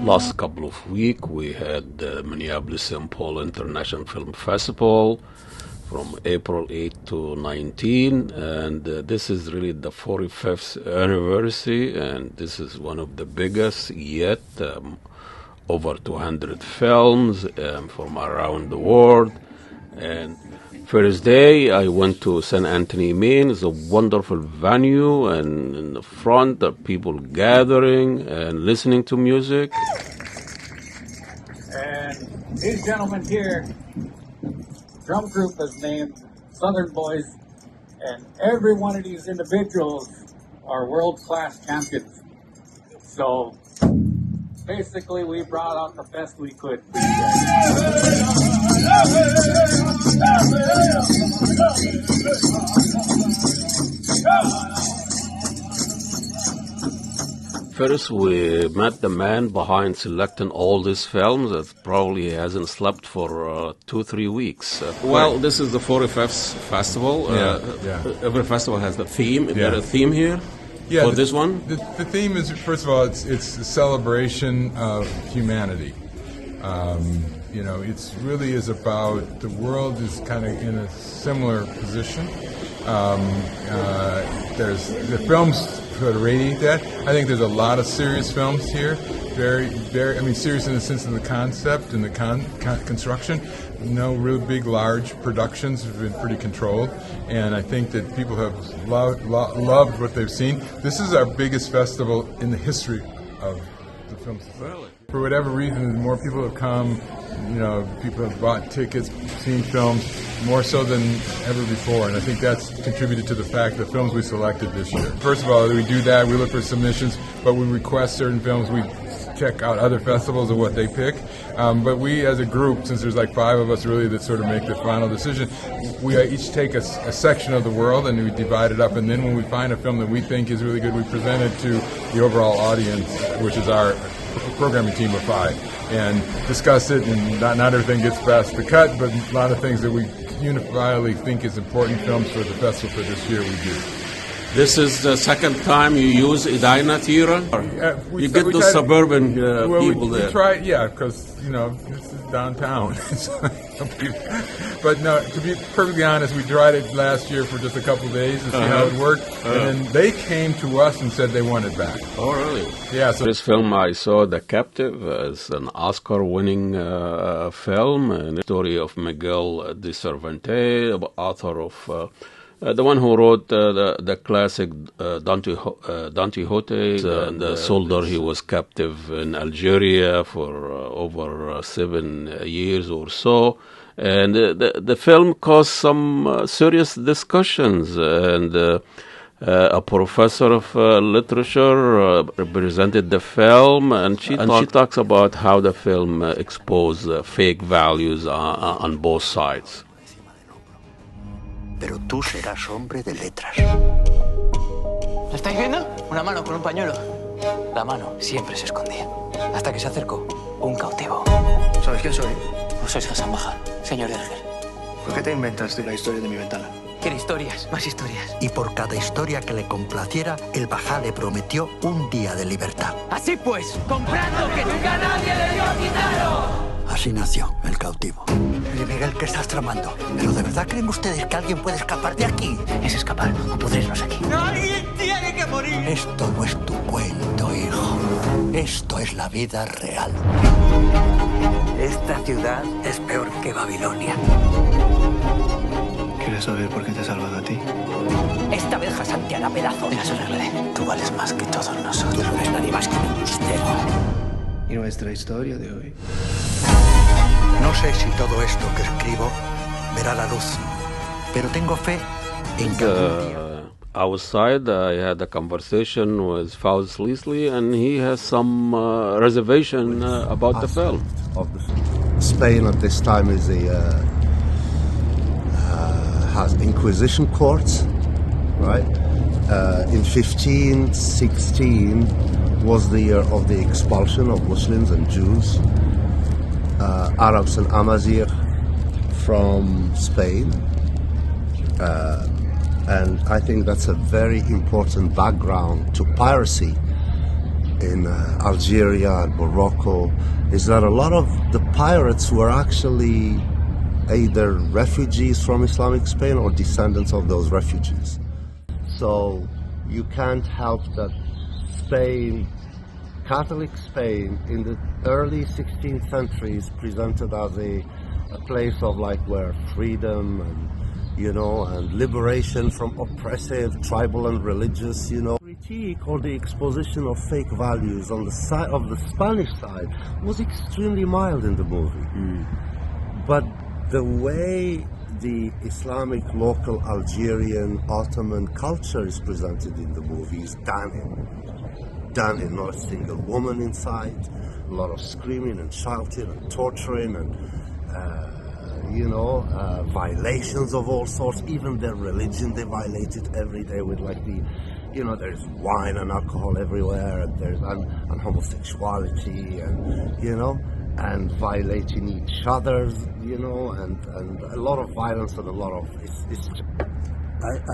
Last couple of weeks we had the Minneapolis St. International Film Festival from April 8 to 19, and this is really the 45th anniversary, and this is one of the biggest yet. Over 200 films from around the world. And first day I went to St. Anthony, Maine. It's a wonderful venue, and in the front there are people gathering and listening to music. And these gentlemen here, drum group is named Southern Boys, and every one of these individuals are world-class champions. So basically, we brought out the best we could. First, we met the man behind selecting all these films that probably hasn't slept for 2-3 weeks. Well, this is the 45th festival. Every festival has a theme. Is there a theme here? Yeah, for this one? The theme is, first of all, it's the celebration of humanity. It's really is about, the world is kind of in a similar position. There's the films sort of radiate that. I think there's a lot of serious films here. Very, serious in the sense of the concept and the construction. No real big, large productions have been pretty controlled, and I think that people have loved what they've seen. This is our biggest festival in the history of the film society. For whatever reason, more people have come. People have bought tickets, seen films, more so than ever before, and I think that's contributed to the fact the films we selected this year. First of all, we do that. We look for submissions, but we request certain films. We check out other festivals and what they pick. But we as a group, since there's like 5 of us really that sort of make the final decision, we each take a section of the world and we divide it up, and then when we find a film that we think is really good, we present it to the overall audience, which is our programming team of 5, and discuss it, and not everything gets past the cut, but a lot of things that we unifiedly think is important films for the festival for this year we do. This is the second time you use Edina Theater? You get the suburban people there. We try, because, this is downtown. But no, to be perfectly honest, we tried it last year for just a couple of days to see how it worked, and they came to us and said they want it back. Oh, really? Yeah. So this film I saw, The Captive, is an Oscar-winning film, and the story of Miguel de Cervantes, author of the one who wrote the classic Don Quixote, and the soldier. He was captive in Algeria for over 7 years or so. And the film caused some serious discussions, and a professor of literature represented the film, and she talks about how the film exposed fake values on both sides. Pero tú serás hombre de letras. ¿Lo estáis viendo? Una mano con un pañuelo. La mano siempre se escondía. Hasta que se acercó un cautivo. ¿Sabes quién soy? Vos sois Hassan Baja, señor Edgar. ¿Por qué te inventaste la historia de mi ventana? Quiere historias, más historias. Y por cada historia que le complaciera, el Bajá le prometió un día de libertad. Así pues, comprando que nunca nadie le dio quitaro. Así nació el cautivo. Oye, Miguel, ¿qué estás tramando? ¿Pero de verdad creen ustedes que alguien puede escapar de aquí? Es escapar o pudrirnos aquí. ¡Alguien tiene que morir! Esto no es tu cuento, hijo. Esto es la vida real. Esta ciudad es peor que Babilonia. ¿Quieres saber por qué te he salvado a ti? Esta vez Hassan te hará pedazos. Ya se arreglaré. Tú vales más que todos nosotros. Tú no eres nadie más que un embustero. ¿Y nuestra historia de hoy? No sé si todo esto que escribo verá la luz, pero tengo fe en que outside I had a conversation with Faust Leslie, and he has some reservation about the film. Spain at this time is has Inquisition courts, right? In 1516 was the year of the expulsion of Muslims and Jews, Arabs and Amazigh from Spain. And I think that's a very important background to piracy in Algeria and Morocco is that a lot of the pirates were actually either refugees from Islamic Spain or descendants of those refugees. So you can't help that Spain, Catholic Spain in the early 16th century is presented as a place of like where freedom and and liberation from oppressive tribal and religious, critique or the exposition of fake values on the side of the Spanish side was extremely mild in the movie. But the way the Islamic local Algerian Ottoman culture is presented in the movie is done in not a single woman inside, a lot of screaming and shouting and torturing and violations of all sorts. Even their religion they violated every day with like there's wine and alcohol everywhere, and there's and homosexuality and violating each other's and a lot of violence and a lot of it's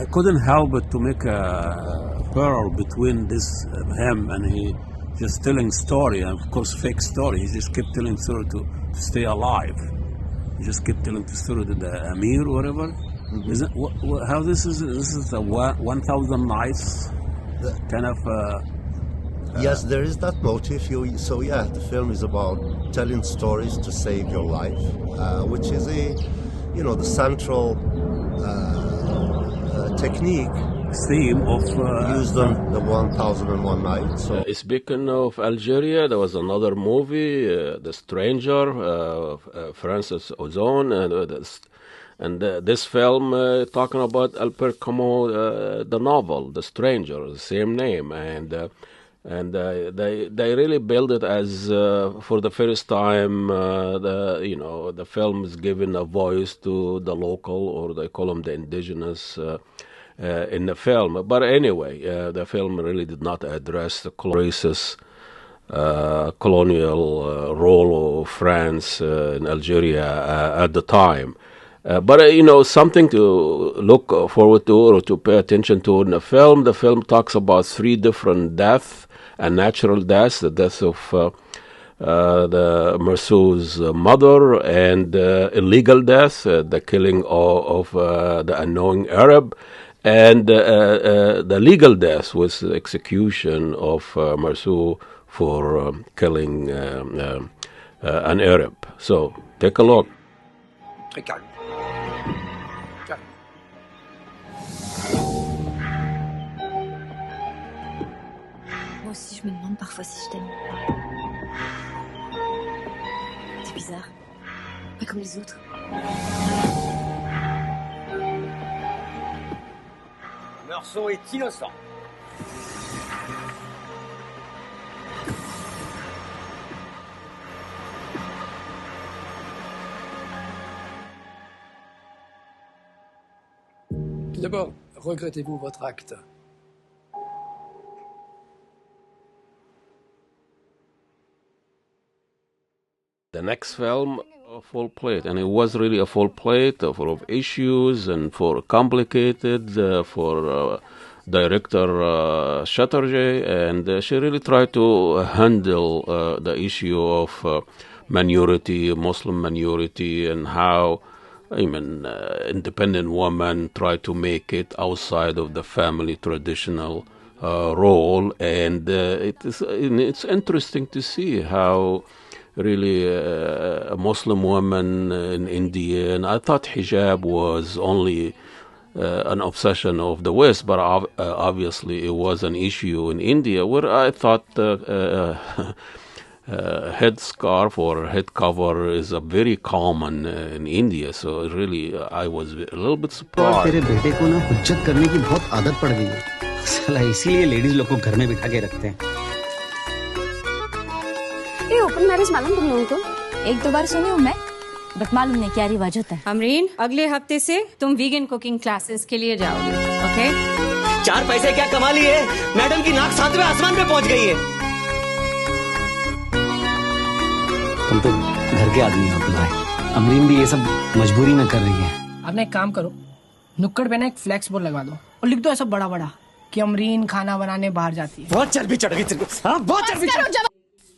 I couldn't help but to make a parallel between this him and he just telling story, and of course fake story. He just kept telling story to stay alive. He just kept telling the story to the Amir or whatever. Is it, how this is the 1,000 nights kind of yes, there is that motive. So the film is about telling stories to save your life, which is the central technique theme of used on the 1001 Nights. So. Speaking of Algeria, there was another movie, The Stranger, Francis Ozon, and this film talking about Albert Camus, the novel, The Stranger, the same name, and they really build it as for the first time the film is giving a voice to the local, or they call them the indigenous in the film. But anyway, the film really did not address the racist colonial role of France in Algeria at the time. But something to look forward to or to pay attention to in the film. The film talks about 3 different deaths: a natural death, the death of the Merceau's mother, and illegal death, the killing of the unknown Arab, and the legal death was the execution of Merceau for killing an Arab. So take a look. Très calme. Calme. Moi aussi, je me demande parfois si je t'aime. C'est bizarre. Pas comme les autres. Meursault est innocent. D'abord, regrettez-vous votre acte? The next film, a full plate, and it was really a full plate, full of issues and for complicated for director Chatterjee, and she really tried to handle the issue of minority, Muslim minority, and how independent women try to make it outside of the family traditional role, and it's interesting to see how really a Muslim woman in India, and I thought hijab was only an obsession of the West, but obviously it was an issue in India, where I thought head scarf or head cover is a very common in India, so really I was a little bit surprised. तेरे बेटे को ना हुज्जत करने की बहुत आदत पड़ गई है, साला इसीलिए लेडीज लोग को घर में बिठा के रखते हैं। ये ओपन मैरिज मालूम तुम लोगों को? 1-2 बार सुनी हूँ मैं, बट मालूम नहीं क्या रिवाज होता है। अमरीन, अगले हफ्ते से तुम वीगन कुकिंग क्लासेस के लिए जाओगे, ओके? 4 पैसे क्या कमा लिए? मैडम की नाक 7वें आसमान पे पहुंच गई है। तुम तो घर के आदमी हो भाई, अमरीन भी ये सब मजबूरी में कर रही है। अब ना एक काम करो, नुक्कड़ पे ना एक फ्लेक्स बोर्ड लगवा दो और लिख दो ऐसा बड़ा बड़ा, कि अमरीन खाना बनाने बाहर जाती है। बहुत चर्बी चढ़ गई तेरे को, हाँ बहुत चर्बी चढ़ गई।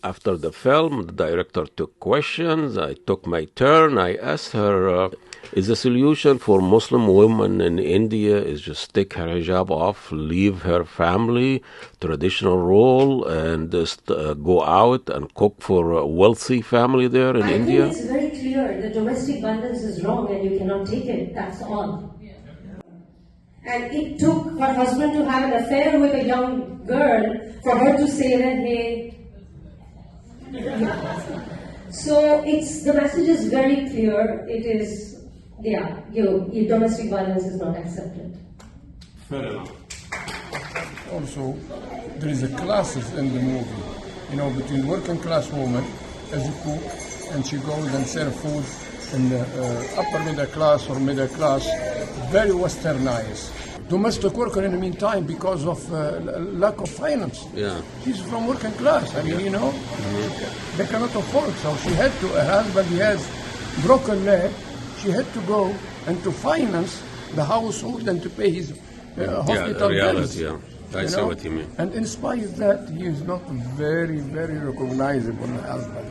After the film, the director took questions. I took my turn. I asked her, is the solution for Muslim women in India is just take her hijab off, leave her family, traditional role, and just go out and cook for a wealthy family there in India? I think it's very clear that domestic violence is wrong and you cannot take it. That's all. And it took her husband to have an affair with a young girl for her to say that, hey, so the message is very clear. It is, your domestic violence is not accepted. Fair enough. Also, there is a classes in the movie, between working class woman as a cook, and she goes and serve food in the upper middle class or middle class, very westernized. Domestic worker in the meantime because of lack of finance. Yeah. She's from working class. I mean, they cannot afford. So she had to, her husband has broken leg. She had to go and to finance the household and to pay his hospital bills. Yeah, I see what you mean. And in spite of that, he is not very, very recognizable husband.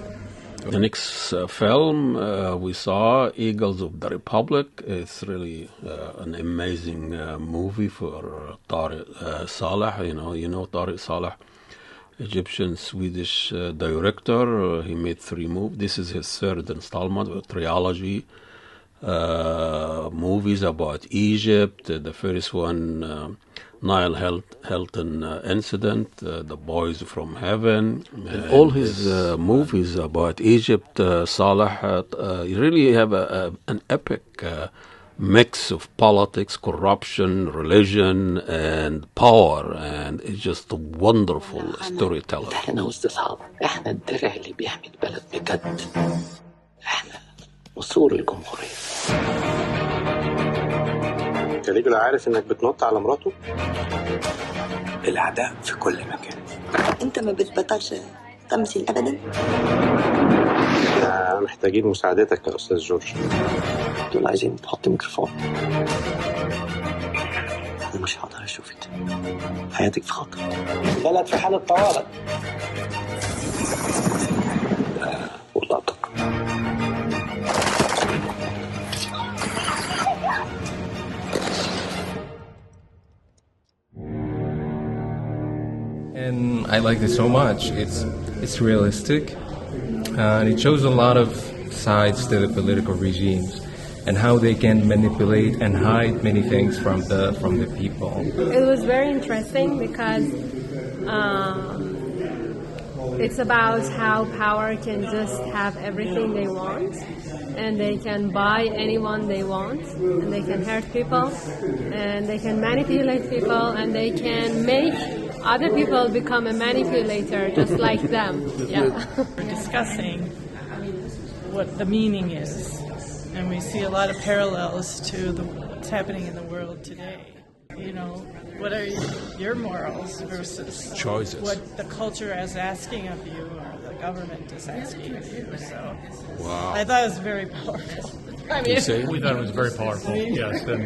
The next film we saw, Eagles of the Republic. It's really an amazing movie for Tariq Saleh. You know Tariq Saleh, Egyptian-Swedish director. He made 3 movies. This is his 3rd installment of a trilogy. Movies about Egypt. The first one, Nile Hilton incident, The Boys from Heaven. All his movies about Egypt, Saleh, really have an epic mix of politics, corruption, religion, and power, and it's just a wonderful storyteller. احنا وسط صعب، احنا الدرع اللي بيحمي البلد بجد، احنا نسور الجمهورية. كاليجولا عارف انك بتنط على مراته؟ الأعداء في كل مكان. انت ما بتبطلش تمثيل ابدا؟ محتاجين مساعدتك يا استاذ جورج. دول عايزين تحط ميكروفون. انا مش هقدر اشوفك، حياتك في خطر. البلد في حالة طوارئ. والله أبطل. And I like it so much. It's realistic, and it shows a lot of sides to the political regimes and how they can manipulate and hide many things from the people. It was very interesting because it's about how power can just have everything they want, and they can buy anyone they want, and they can hurt people, and they can manipulate people, and they can make other people become a manipulator just like them. Yeah. We're discussing what the meaning is, and we see a lot of parallels to what's happening in the world today. What are your morals versus choices, what the culture is asking of you or the government is asking of you. So wow. I thought it was very powerful. We thought it was very powerful, yes. And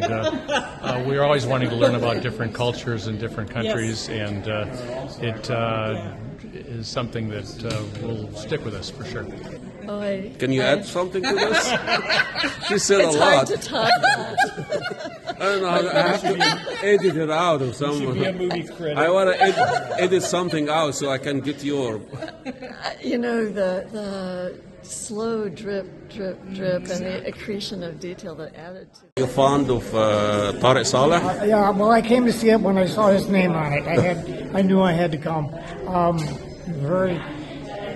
we're always wanting to learn about different cultures and different countries, yes. And it is something that will stick with us for sure. Can you add something to this? She said a lot. It's hard to top that. I don't know. I have to edit it out of somewhere. Be a movie critic. I want to edit something out so I can get your. The slow drip, drip, drip, and the accretion of detail that added to. You're fond of Tariq Saleh? Yeah. Well, I came to see it when I saw his name on it. I knew I had to come.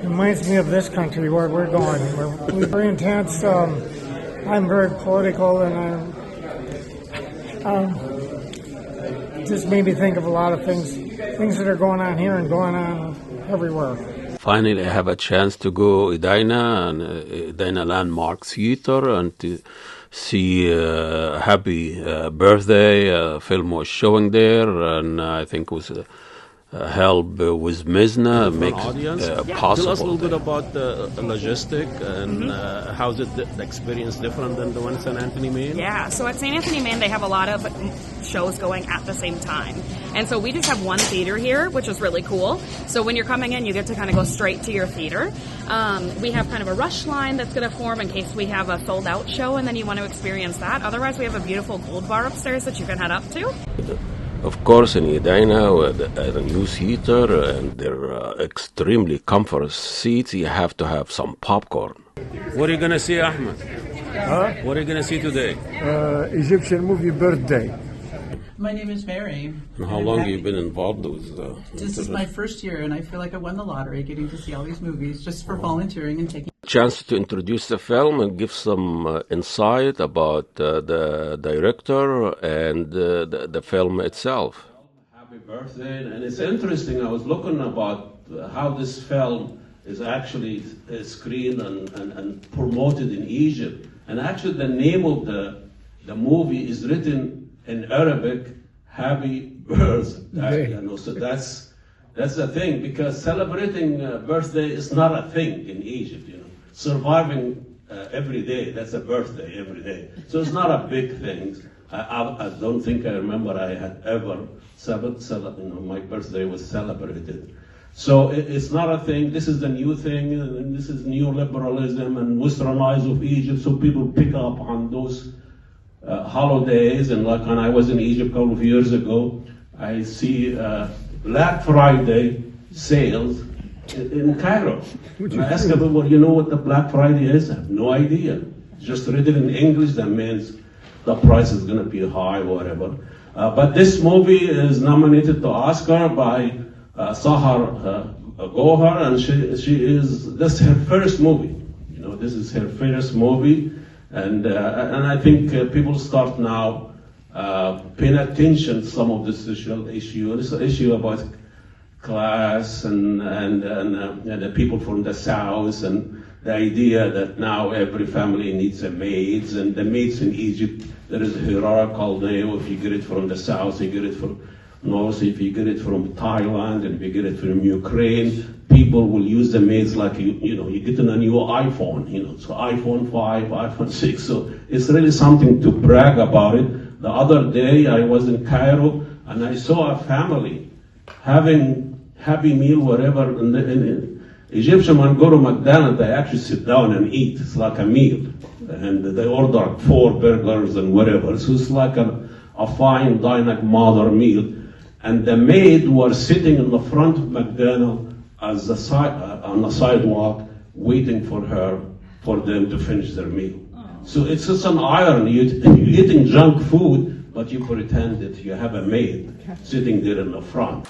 Reminds me of this country where we're going. We're very intense. I'm very political, and just made me think of a lot of things that are going on here and going on everywhere. Finally, I have a chance to go Edina and Edina Landmark Theater and to see Happy Birthday. Film was showing there, and I think it was help with Mizna make possible. Tell us a little bit about the logistic and how is the experience different than the one St. Anthony Main? Yeah, so at St. Anthony Main they have a lot of shows going at the same time, And so we just have one theater here, which is really cool. So when you're coming in, you get to kind of go straight to your theater. We have kind of a rush line that's going to form in case we have a sold out show and then you want to experience that. Otherwise, we have a beautiful gold bar upstairs that you can head up to. Of course, in Edina, with a new theater and their extremely comfortable seats, you have to have some popcorn. What are you going to see, Ahmed? Huh? What are you going to see today? Egyptian movie Birthday. My name is Mary. And how long have you been involved with This is my first year, and I feel like I won the lottery getting to see all these movies just for volunteering and taking chance to introduce the film and give some insight about the director and the film itself. Happy birthday. And it's interesting, I was looking about how this film is actually screened and promoted in Egypt. And actually the name of the movie is written in Arabic, Happy Birthday. You know, so that's the thing, because celebrating birthday is not a thing in Egypt, you know. Surviving every day, that's a birthday every day. So it's not a big thing. I don't think I remember I had ever my birthday was celebrated. So it's not a thing. This is the new thing, and this is neoliberalism and westernized of Egypt. So people pick up on those holidays. And like when I was in Egypt a couple of years ago, I see Black Friday sales in Cairo. And I asked them, well, you know what the Black Friday is? I have no idea. Just read it in English, that means the price is going to be high or whatever. But this movie is nominated to Oscar by Sahar Gohar, and this is her first movie. You know, this is her first movie, and I think people start now paying attention to some of the social issue. This issue about class and the people from the South, and the idea that now every family needs a maid, and the maids in Egypt, there is a hierarchical name. If you get it from the South, you get it from North. If you get it from Thailand, and if you get it from Ukraine, people will use the maids like you get a new iPhone, so iPhone 5, iPhone 6. So it's really something to brag about it. The other day I was in Cairo and I saw a family having Happy Meal, whatever. In Egyptian, when go to McDonald's, they actually sit down and eat. It's like a meal. And they order 4 burgers and whatever. So it's like a fine dining mother meal. And the maid was sitting in the front of McDonald's as on the sidewalk, waiting for them to finish their meal. So it's just an irony. You're eating junk food, but you pretend that you have a maid sitting there in the front.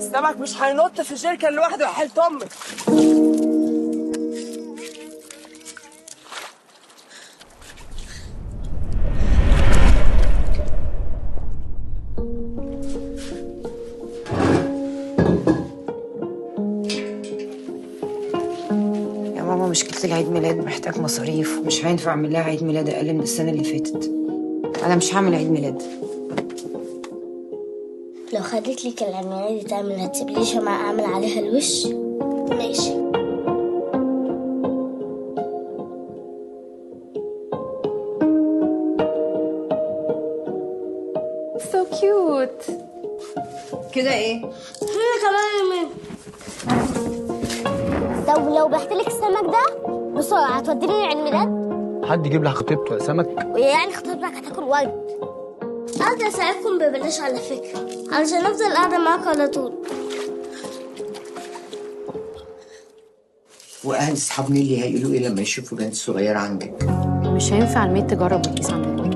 السمك مش هينط في الجيركن لوحده يا حلت امك. يا ماما مشكلة العيد ميلاد محتاج مصاريف، مش هينفع اعمل لها عيد ميلاد اقل من السنة اللي فاتت. انا مش هعمل عيد ميلاد. لو خدت لك العيد ميلاد تعمل هتسيب لي شمعة اعمل عليها الوش؟ ماشي. So cute. كده ايه؟ هنا كمان يومين. طب لو بعت لك السمك ده بسرعة هتوديني العيد ميلاد؟ حد يجيب لها خطيبته يا سمك؟ ويعني خطيبتك هتاكل وجد. أقدر أساعدكم ببلاش على فكرة، علشان أفضل قاعدة معاك على طول. واهل اصحاب نيلي هيقولوا ايه لما يشوفوا بنت صغيرة عندك؟ مش هينفع الميت تجرب وتقيس عند الراجل.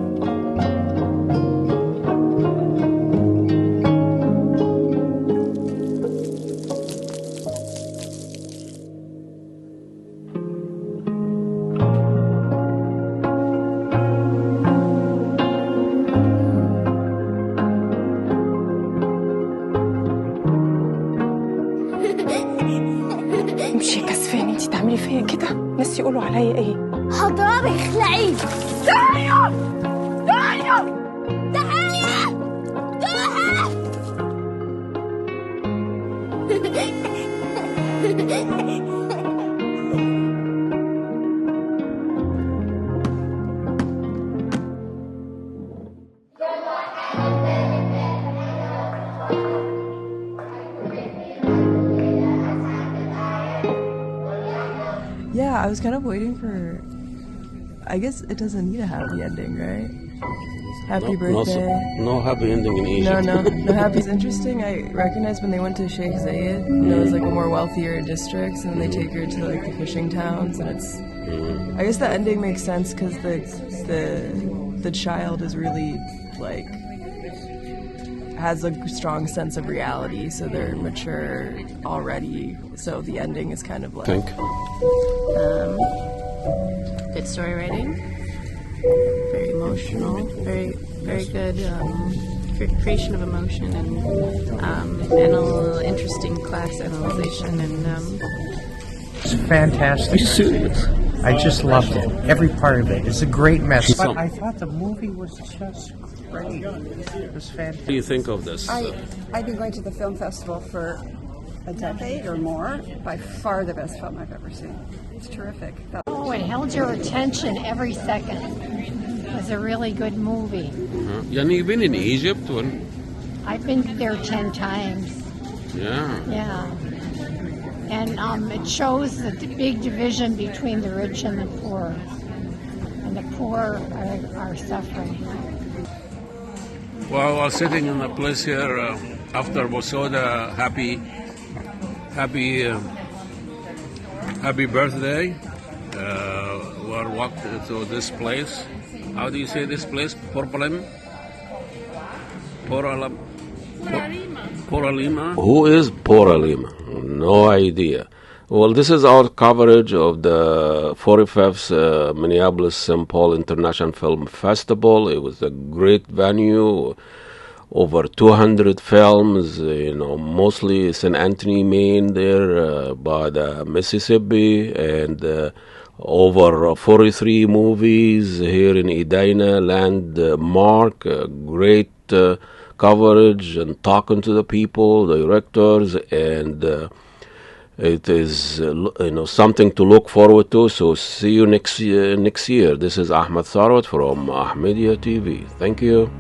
مش كسفاني انتي تعملي فيا كده؟ الناس يقولوا عليا ايه؟ هضربك اخلعي. دايا دايا تعالي I was kind of waiting for. I guess it doesn't need a happy ending, right? Happy birthday. No happy ending in Egypt. No happy. It's interesting. I recognize when they went to Sheikh Zayed, it was like a more wealthier districts, and then they take her to like the fishing towns, and it's. I guess the ending makes sense because the child is really like has a strong sense of reality, so they're mature already. So the ending is kind of like. Good story writing, very emotional, very good creation of emotion, and a little interesting class analyzation, and it's fantastic. Are you serious? I just loved it. Every part of it. It's a great message. But I thought the movie was just great. It was fantastic. What do you think of this? I've been going to the film festival for a decade or more. By far the best film I've ever seen. It's terrific. Oh, it held your attention every second. It was a really good movie. You've been in Egypt? I've been there 10 times. Yeah. Yeah. And it shows the big division between the rich and the poor. And the poor are suffering. Well, I was sitting in a place here after Bosoda. Happy birthday. We're walking to this place. How do you say this place? Poralima? Who is Poralima? No idea. Well, this is our coverage of the 45th Minneapolis St. Paul International Film Festival. It was a great venue. Over 200 films, mostly St. Anthony, Maine, there by the Mississippi, and over 43 movies here in Edina, landmark, great coverage and talking to the people, the directors, and it is something to look forward to. So see you next year. This is Ahmed Tharwat from Ahmedia TV. Thank you.